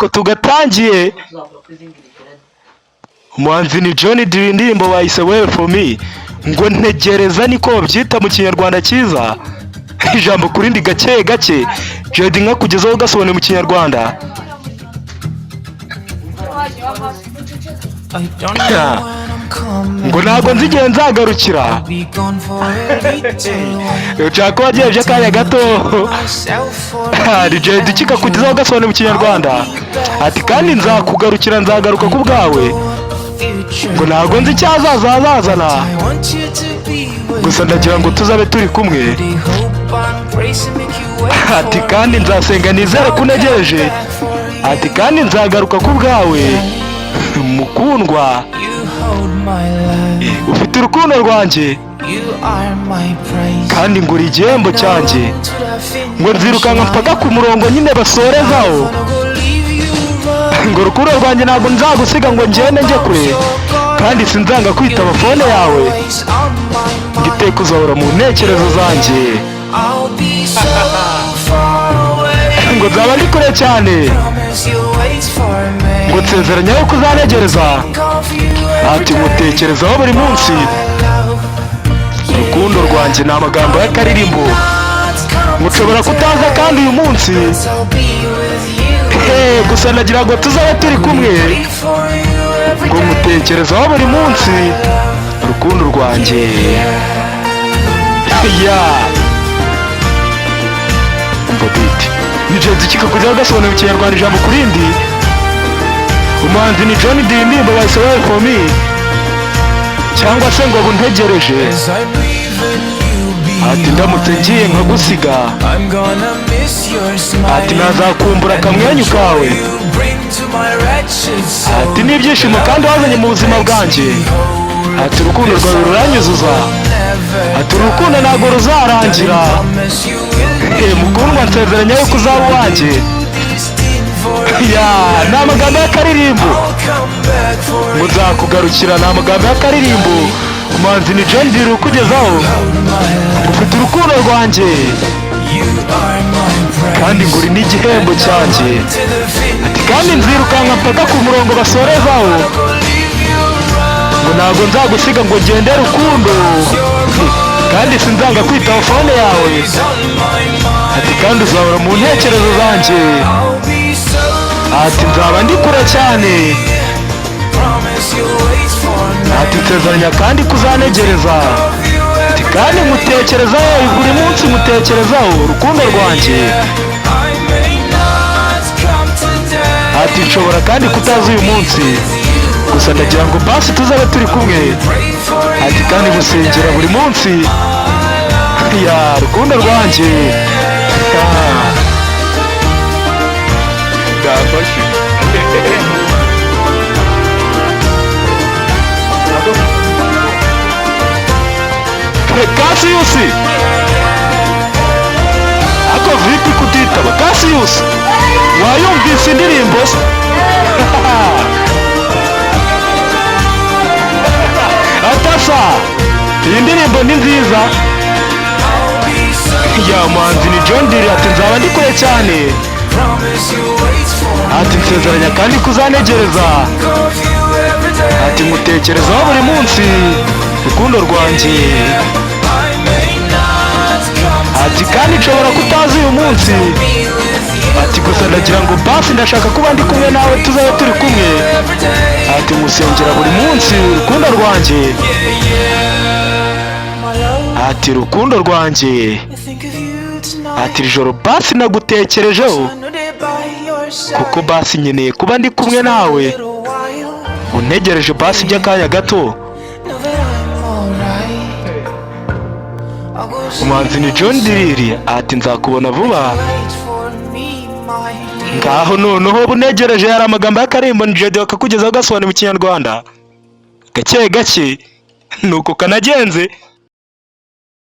nuko tugatangiye. Umuhanzi ni John Dee, indirimbo bayise Wait for me, ngo ntegereza niko babyita mu kinyarwanda cyiza. Ijambo kurindi gake gake Jody nka kugezaho gasobanura mu kinyarwanda. Ngo ntabwo nzi igihe nzagarukira. Ushaka ko wagiye by'akanya gato. Jody kikakugezaho gasobanura mu kinyarwanda ati kandi nzakugarukira, nzagaruka ku bwawe. Ngo ntabwo nzi icyazaza hazazana, gusa ndagira ngo tuzabe turi kumwe. Ati kandi nzasenga nizere ko unegereje. Ati kandi nzagaruka ku bwawe mukundwa, ufite urukundo rwanjye kandi ngura igihembo cyanjye. Ngo nzirukanka mpaka ku murongo nyine basorezaho. Ngo urukundo rwanjye ntabwo nzagusiga ngo ngende njye kure, kandi sinzanga kwitaba fone yawe. Ngiteka uzahora mu ntekerezo zanjye. Ngo nzaba ndi kure cyane. Ngo nsezeranya yuko uzanegereza. Ati mutekerezaho buri munsi. Urukundo rwanjye ni amagambo y'akaririmbo. Mushobora kutaza kandi uyu munsi, gusa nagira ngo tuzabe turi kumwe. Ngo mutekerezaho buri munsi. Urukundo rwanjye. Mbobiti ni Jody kikakugezaho gasobanura mu kinyarwanda ijambo kurindi. Umuhanzi ni John Dee, indirimbo bayise Wait for me, cyangwa se ngo buntegereje. Ati ndamutse ngiye nkagusiga, ati nazakumbura akamwenyu kawe. Ati n'ibyishimo kandi wazanye mu buzima bwanjye. Ati urukundo rwawe ruranyuzuza. Ati urukundo ntabwo ruzarangira. Mukundwa nsezeranya yuko uzaba uwanjye. Ni amagambo y'akaririmbo. Ngo nzakugarukira, ni amagambo y'akaririmbo. Umuhanzi ni John Dee ukugezaho. Ufite urukundo rwanjye kandi nguri n'igihembo cyanjye. Ati kandi nzirukanka mpaka ku murongo basorezaho. Ngo ntabwo nzagusiga ngo ngende rukundo, kandi sinzanga kwitaba fone yawe. Ati kandi uzahora mu ntekerezo zanjye. Ati nzaba ndi kure cyane. Ati nsezeranya kandi kuzanegereza. Ati kandi mutekerezaho buri munsi, mutekerezaho urukundo rwanjye. Ati nshobora kandi kutaza uyu munsi, gusa ndagira ngo basi tuzabe turi kumwe. Ati kandi musengera buri munsi. Rukundo rwanjye. Gafashe. Cassius, ako vipi kutitaba Cassius? Wayumvise indirimbo? Atasa, iyi ndirimbo ni nziza. Umuhanzi ni John Dee, ati nzaba ndi kure cyane. Ati nsezeranya kandi kuzanegereza. Ati mutekerezaho buri munsi. Urukundo rwanjye. Ati kandi nshobora kutaza uyu munsi. Ati gusa ndagira ngo basi ndashaka kuba ndi kumwe nawe, tuzabe turi kumwe. Ati musengera buri munsi. Urukundo rwanjye. Ati urukundo rwanjye. Ati ijoro basi nagutekerejeho, kuko basi nkeneye kuba ndi kumwe nawe. Untegereje basi by'akanya gato. Umuhanzi ni John Dee, ati nzakubona vuba. Ngaho noneho bunegereje. Hari amagambo y'akaririmbo ni Jody akakugezaho gasobanura mu kinyarwanda gake gake, nuko kanagenze.